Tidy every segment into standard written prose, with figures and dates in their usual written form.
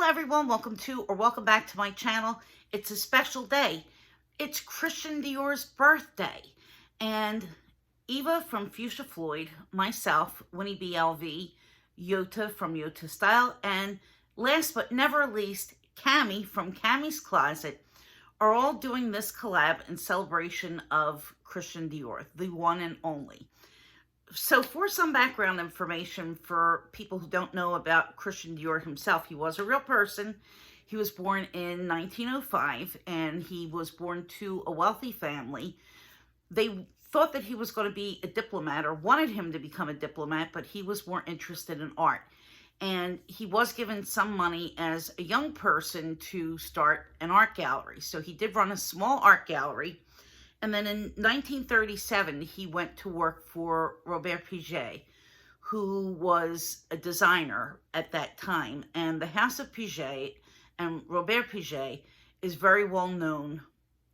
Hello everyone, welcome back to my channel. It's a special day. It's Christian Dior's birthday. And Eva from Fuchsia Floyd, myself, Winnie BLV, Yota from Yota Style, and last but never least, Cami from Cami's Closet are all doing this collab in celebration of Christian Dior, the one and only. So for some background information for people who don't know about Christian Dior himself, he was a real person. He was born in 1905 and he was born to a wealthy family. They thought that he was going to be a diplomat or wanted him to become a diplomat, but he was more interested in art. And he was given some money as a young person to start an art gallery. So he did run a small art gallery. And then in 1937, he went to work for Robert Piget, who was a designer at that time. And the House of Piget and Robert Piget is very well known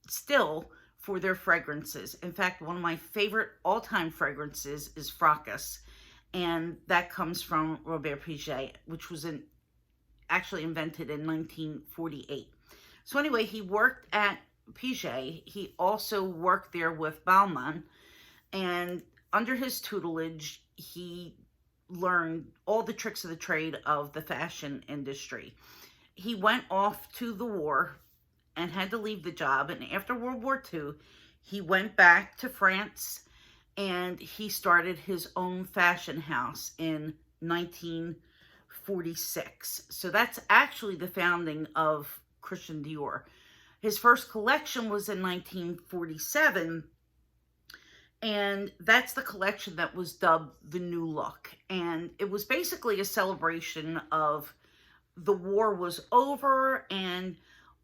still for their fragrances. In fact, one of my favorite all-time fragrances is Fracas. And that comes from Robert Piget, which was actually invented in 1948. So anyway, he worked at Piget. He also worked there with Balmain, and under his tutelage, he learned all the tricks of the trade of the fashion industry. He went off to the war and had to leave the job, and after World War II, he went back to France and he started his own fashion house in 1946. So that's actually the founding of Christian Dior. His first collection was in 1947, and that's the collection that was dubbed the New Look. And it was basically a celebration of the war was over, and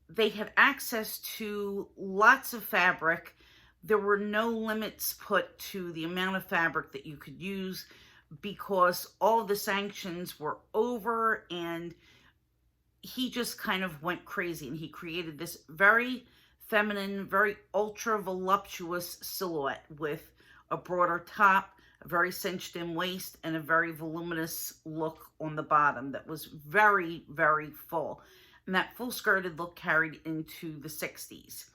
they had access to lots of fabric. There were no limits put to the amount of fabric that you could use because all of the sanctions were over, and he just kind of went crazy, and he created this very feminine, very ultra voluptuous silhouette with a broader top, a very cinched in waist, and a very voluminous look on the bottom that was very, very full. And that full skirted look carried into the 60s.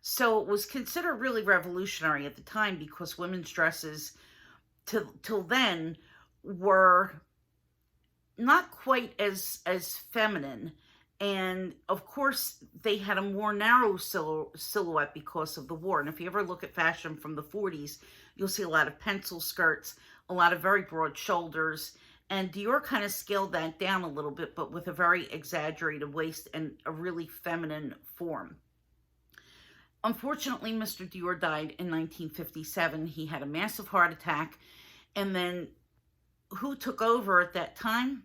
So it was considered really revolutionary at the time because women's dresses till then were not quite as feminine, and of course they had a more narrow silhouette because of the war. And if you ever look at fashion from the 40s, you'll see a lot of pencil skirts, a lot of very broad shoulders, and Dior kind of scaled that down a little bit, but with a very exaggerated waist and a really feminine form. Unfortunately, Mr. Dior died in 1957. He had a massive heart attack, and then who took over at that time?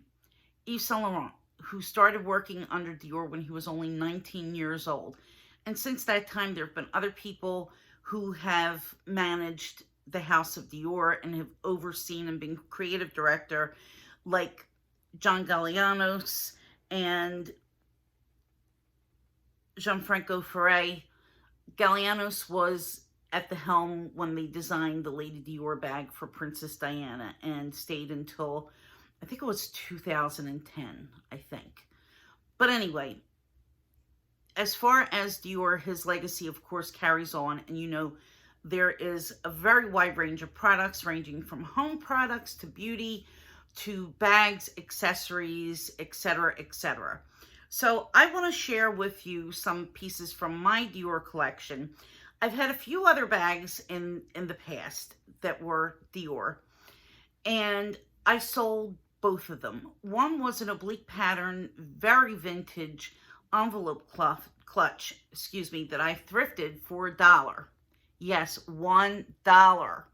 Yves Saint Laurent, who started working under Dior when he was only 19 years old. And since that time, there have been other people who have managed the House of Dior and have overseen and been creative director, like John Gallianos and Gianfranco Ferré. Gallianos was at the helm when they designed the Lady Dior bag for Princess Diana and stayed until, I think it was 2010, I think. But anyway, as far as Dior, his legacy, of course, carries on. And you know, there is a very wide range of products ranging from home products to beauty to bags, accessories, etc., etc. So I want to share with you some pieces from my Dior collection. I've had a few other bags in the past that were Dior, and I sold both of them. One was an oblique pattern, very vintage envelope clutch, that I thrifted for $1. Yes, $1.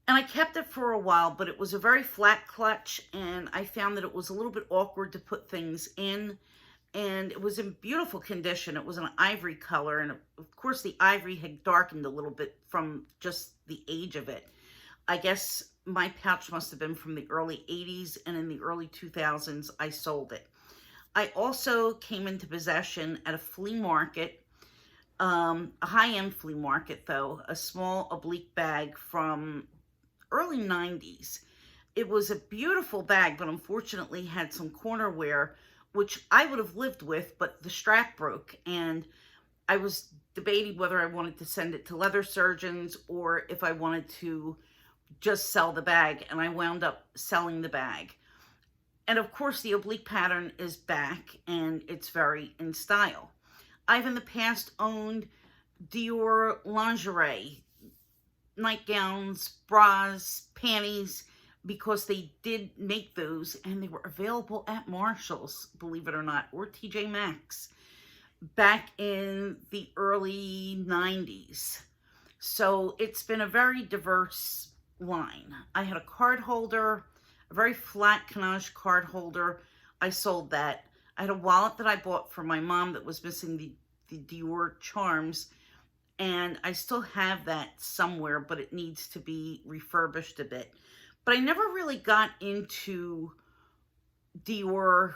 And I kept it for a while, but it was a very flat clutch, and I found that it was a little bit awkward to put things in. And it was in beautiful condition. It was an ivory color, and of course the ivory had darkened a little bit from just the age of it. I guess my pouch must have been from the early 80s, and in the early 2000s I sold it. I also came into possession at a flea market, a high-end flea market though, a small oblique bag from early 90s. It was a beautiful bag, but unfortunately had some corner wear which I would have lived with, but the strap broke, and I was debating whether I wanted to send it to leather surgeons or if I wanted to just sell the bag, and I wound up selling the bag. And of course, the oblique pattern is back, and it's very in style. I've in the past owned Dior lingerie, nightgowns, bras, panties, because they did make those, and they were available at Marshall's, believe it or not, or TJ Maxx back in the early 90s. So it's been a very diverse line. I had a card holder, a very flat canage card holder. I sold that. I had a wallet that I bought for my mom that was missing the Dior charms, and I still have that somewhere, but it needs to be refurbished a bit. But I never really got into Dior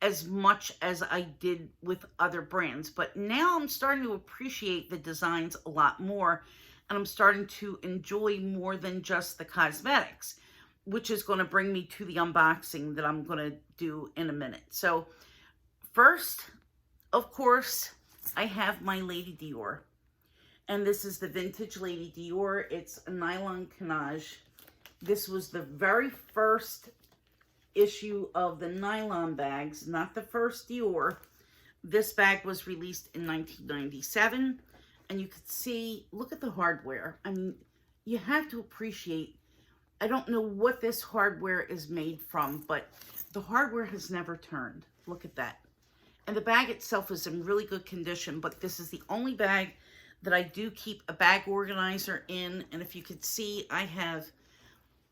as much as I did with other brands. But now I'm starting to appreciate the designs a lot more, and I'm starting to enjoy more than just the cosmetics, which is going to bring me to the unboxing that I'm going to do in a minute. So first, of course, I have my Lady Dior. And this is the vintage Lady Dior. It's a nylon canage. This was the very first issue of the nylon bags, not the first Dior. This bag was released in 1997. And you can see, look at the hardware. I mean, you have to appreciate, I don't know what this hardware is made from, but the hardware has never turned. Look at that. And the bag itself is in really good condition, but this is the only bag that I do keep a bag organizer in. And if you could see, I have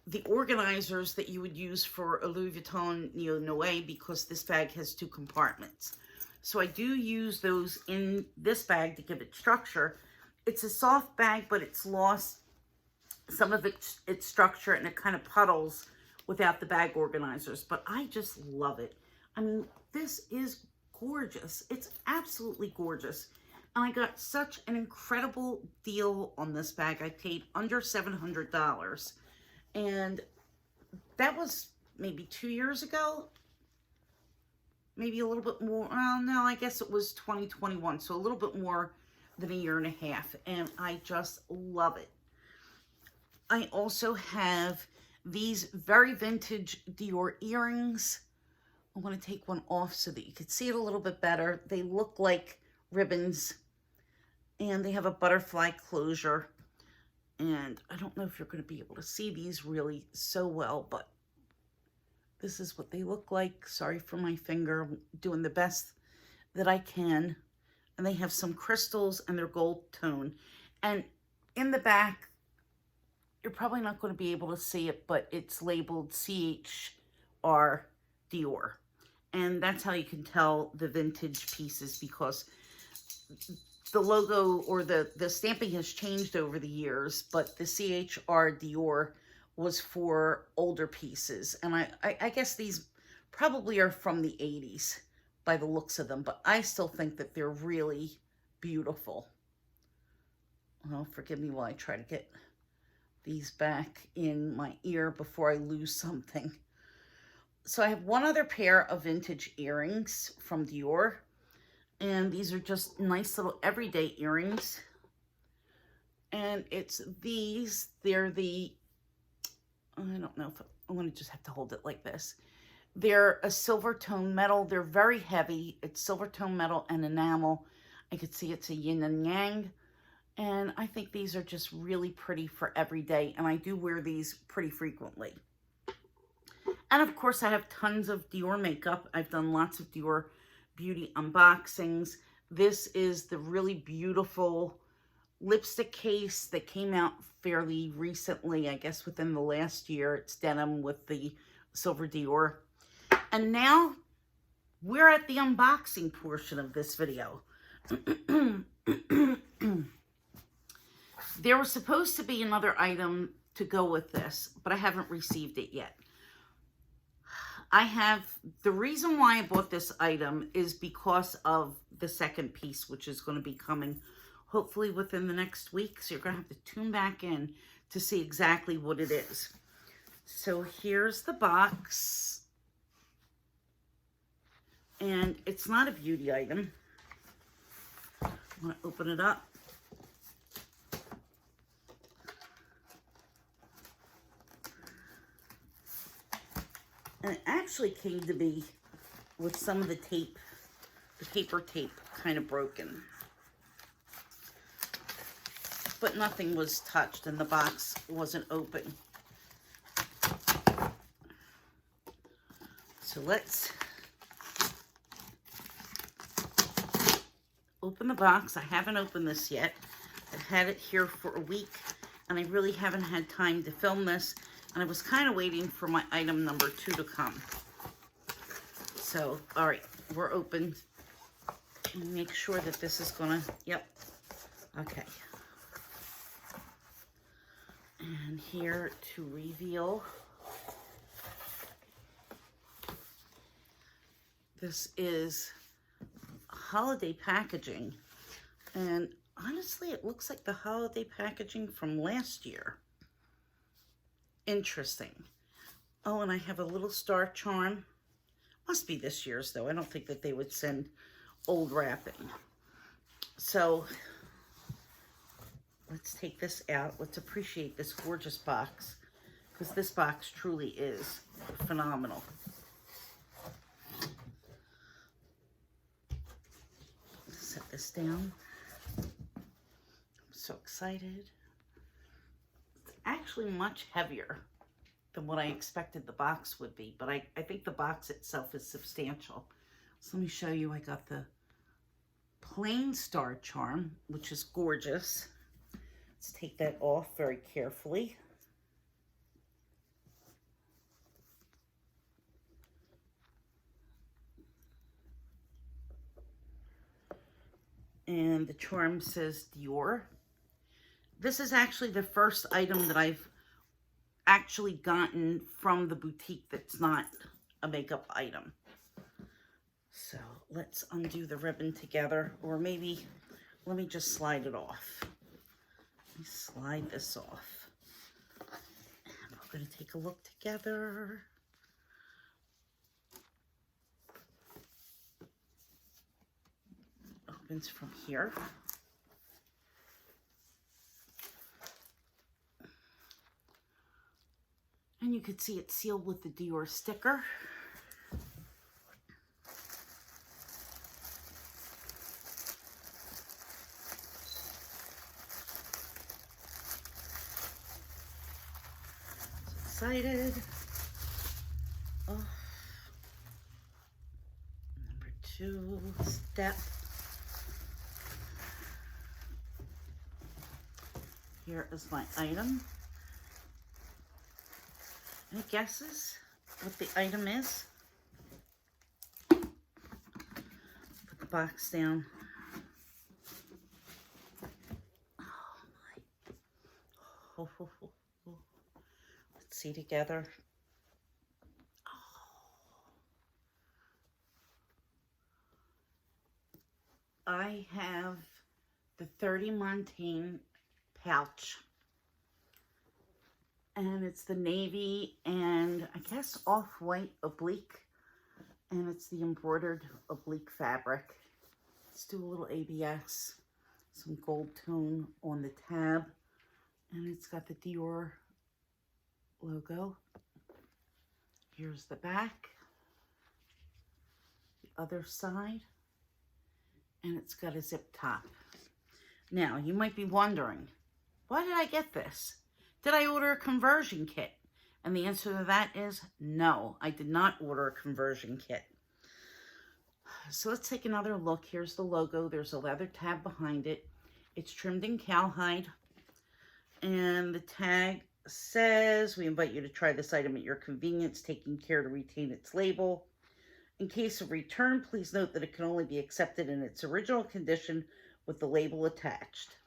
the organizers that you would use for a Louis Vuitton Neo Noe, because this bag has 2 compartments. So I do use those in this bag to give it structure. It's a soft bag, but it's lost some of its structure, and it kind of puddles without the bag organizers. But I just love it. I mean, this is gorgeous. It's absolutely gorgeous. And I got such an incredible deal on this bag. I paid under $700. And that was maybe 2 years ago. Maybe a little bit more. Well, no, I guess it was 2021. So a little bit more than a year and a half. And I just love it. I also have these very vintage Dior earrings. I want to take one off so that you can see it a little bit better. They look like ribbons, and they have a butterfly closure. And I don't know if you're going to be able to see these really so well, but this is what they look like. Sorry for my finger. I'm doing the best that I can. And they have some crystals, and they're gold tone. And in the back, you're probably not going to be able to see it, but it's labeled CHR Dior. And that's how you can tell the vintage pieces, because the logo or the stamping has changed over the years, but the CHR Dior was for older pieces. And I guess these probably are from the 80s by the looks of them, but I still think that they're really beautiful. Well, forgive me while I try to get these back in my ear before I lose something. So I have one other pair of vintage earrings from Dior. And these are just nice little everyday earrings. And it's these. They're the, I don't know if I'm going to just have to hold it like this. They're a silver tone metal. They're very heavy. It's silver tone metal and enamel. I could see it's a yin and yang. And I think these are just really pretty for every day. And I do wear these pretty frequently. And of course, I have tons of Dior makeup. I've done lots of Dior beauty unboxings. This is the really beautiful lipstick case that came out fairly recently, I guess within the last year. It's denim with the silver Dior. And now we're at the unboxing portion of this video. There was supposed to be another item to go with this, but I haven't received it yet. The reason why I bought this item is because of the second piece, which is going to be coming hopefully within the next week. So you're going to have to tune back in to see exactly what it is. So here's the box. And it's not a beauty item. I'm going to open it up. And it actually came to me with some of the tape, the paper tape kind of broken. But nothing was touched and the box wasn't open. So let's open the box. I haven't opened this yet. I've had it here for a week and I really haven't had time to film this. And I was kind of waiting for my item number 2 to come. So, all right, we're open. Make sure that this is gonna, yep, okay. And here to reveal, this is holiday packaging. And honestly, it looks like the holiday packaging from last year. Interesting. Oh, and I have a little star charm. Must be this year's though. I don't think that they would send old wrapping. So let's take this out. Let's appreciate this gorgeous box, because this box truly is phenomenal. Set this down. I'm so excited. It's actually much heavier than what I expected the box would be, but I think the box itself is substantial. So let me show you. I got the plain star charm, which is gorgeous. Let's take that off very carefully. And the charm says Dior. This is actually the first item that I've actually gotten from the boutique that's not a makeup item. So let's undo the ribbon together, or maybe let me just slide it off. Let me slide this off. And we're going to take a look together. Opens from here. And you can see it's sealed with the Dior sticker. So excited. Oh. Number 2 step. Here is my item. Any guesses what the item is? Put the box down. Oh my. Oh, oh, oh, oh. Let's see together. Oh. I have the 30 Montaigne pouch. And it's the navy and I guess off-white oblique. And it's the embroidered oblique fabric. Let's do a little ABS. Some gold tone on the tab. And it's got the Dior logo. Here's the back. The other side. And it's got a zip top. Now, you might be wondering, why did I get this? Did I order a conversion kit? And the answer to that is no, I did not order a conversion kit. So let's take another look. Here's the logo. There's a leather tab behind it. It's trimmed in cowhide. And the tag says, we invite you to try this item at your convenience, taking care to retain its label. In case of return, please note that it can only be accepted in its original condition with the label attached.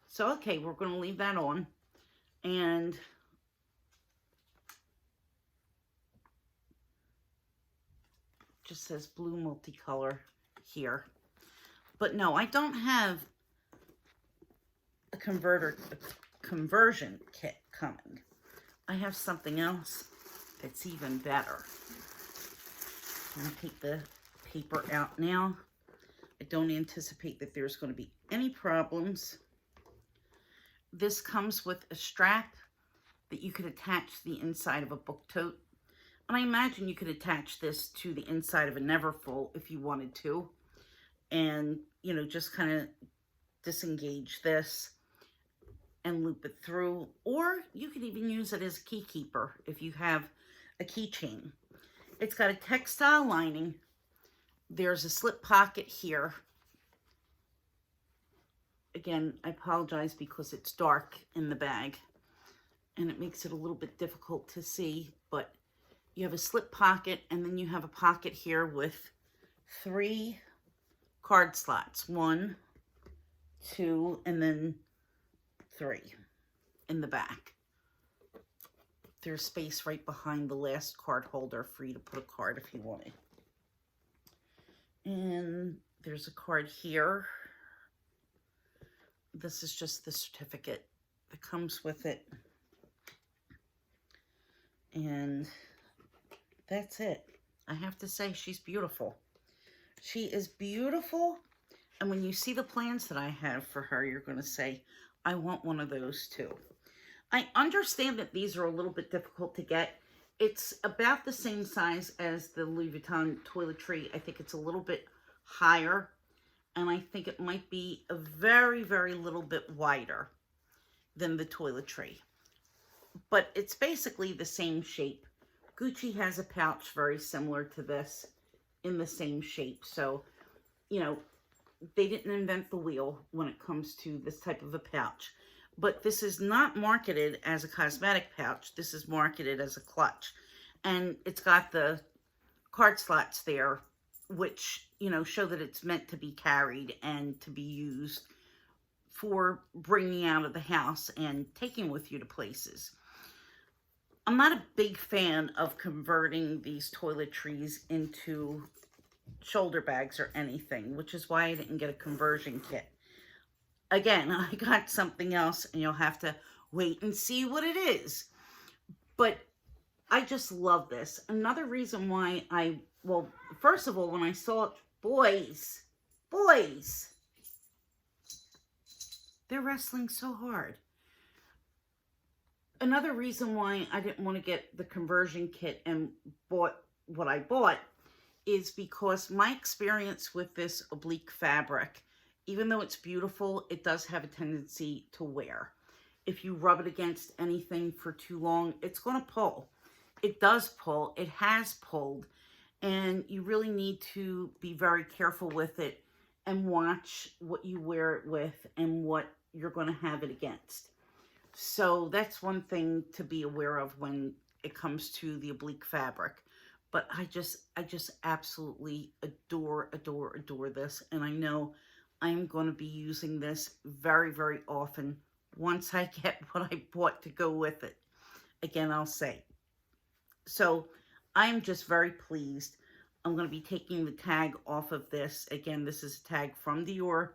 So, okay, we're going to leave that on. And just says blue multicolor here. But no, I don't have a conversion kit coming. I have something else that's even better. I'm going to take the paper out now. I don't anticipate that there's going to be any problems. This comes with a strap that you could attach to the inside of a book tote. And I imagine you could attach this to the inside of a Neverfull if you wanted to. And, you know, just kind of disengage this and loop it through. Or you could even use it as a key keeper if you have a keychain. It's got a textile lining. There's a slip pocket here. Again, I apologize because it's dark in the bag and it makes it a little bit difficult to see, but you have a slip pocket and then you have a pocket here with 3 card slots. 1, 2, and then 3 in the back. There's space right behind the last card holder for you to put a card if you wanted. And there's a card here. This is just the certificate that comes with it. And that's it. I have to say, she's beautiful. She is beautiful. And when you see the plans that I have for her, you're going to say, I want one of those too. I understand that these are a little bit difficult to get. It's about the same size as the Louis Vuitton toiletry. I think it's a little bit higher. And I think it might be a very, very little bit wider than the toiletry. But it's basically the same shape. Gucci has a pouch very similar to this in the same shape. So, you know, they didn't invent the wheel when it comes to this type of a pouch. But this is not marketed as a cosmetic pouch. This is marketed as a clutch. And it's got the card slots there, which, you know, show that it's meant to be carried and to be used for bringing out of the house and taking with you to places. I'm not a big fan of converting these toiletries into shoulder bags or anything, which is why I didn't get a conversion kit. Again, I got something else and you'll have to wait and see what it is. But I just love this. Another reason why well, first of all, when I saw it, boys, they're wrestling so hard. Another reason why I didn't want to get the conversion kit and bought what I bought is because my experience with this oblique fabric, even though it's beautiful, it does have a tendency to wear. If you rub it against anything for too long, it's going to pull. It does pull. It has pulled. And you really need to be very careful with it and watch what you wear it with and what you're going to have it against. So that's one thing to be aware of when it comes to the oblique fabric. But I just absolutely adore this. And I know I'm going to be using this very, very often once I get what I bought to go with it. Again, I'll say. So I'm just very pleased. I'm going to be taking the tag off of this. Again, this is a tag from Dior.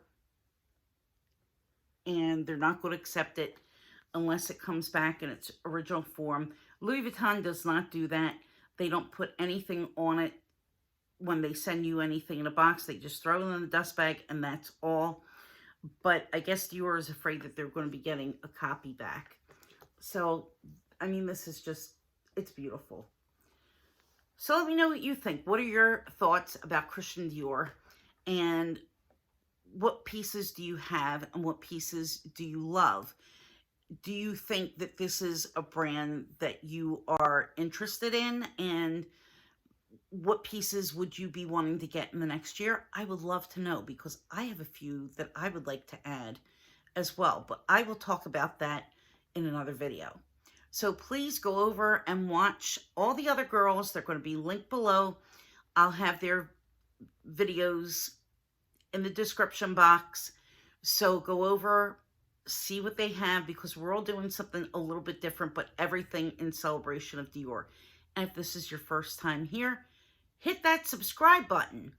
And they're not going to accept it unless it comes back in its original form. Louis Vuitton does not do that. They don't put anything on it when they send you anything in a box. They just throw it in the dust bag and that's all. But I guess Dior is afraid that they're going to be getting a copy back. So, I mean, this is just, it's beautiful. So let me know what you think. What are your thoughts about Christian Dior? And what pieces do you have and what pieces do you love? Do you think that this is a brand that you are interested in? And what pieces would you be wanting to get in the next year? I would love to know because I have a few that I would like to add as well. But I will talk about that in another video. So please go over and watch all the other girls. They're going to be linked below. I'll have their videos in the description box. So go over, see what they have because we're all doing something a little bit different, but everything in celebration of Dior. And if this is your first time here, hit that subscribe button.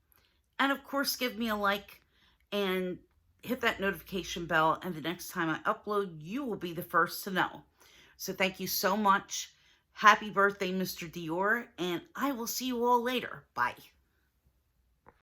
And of course, give me a like and hit that notification bell. And the next time I upload, you will be the first to know. So thank you so much. Happy birthday, Mr. Dior. And I will see you all later. Bye.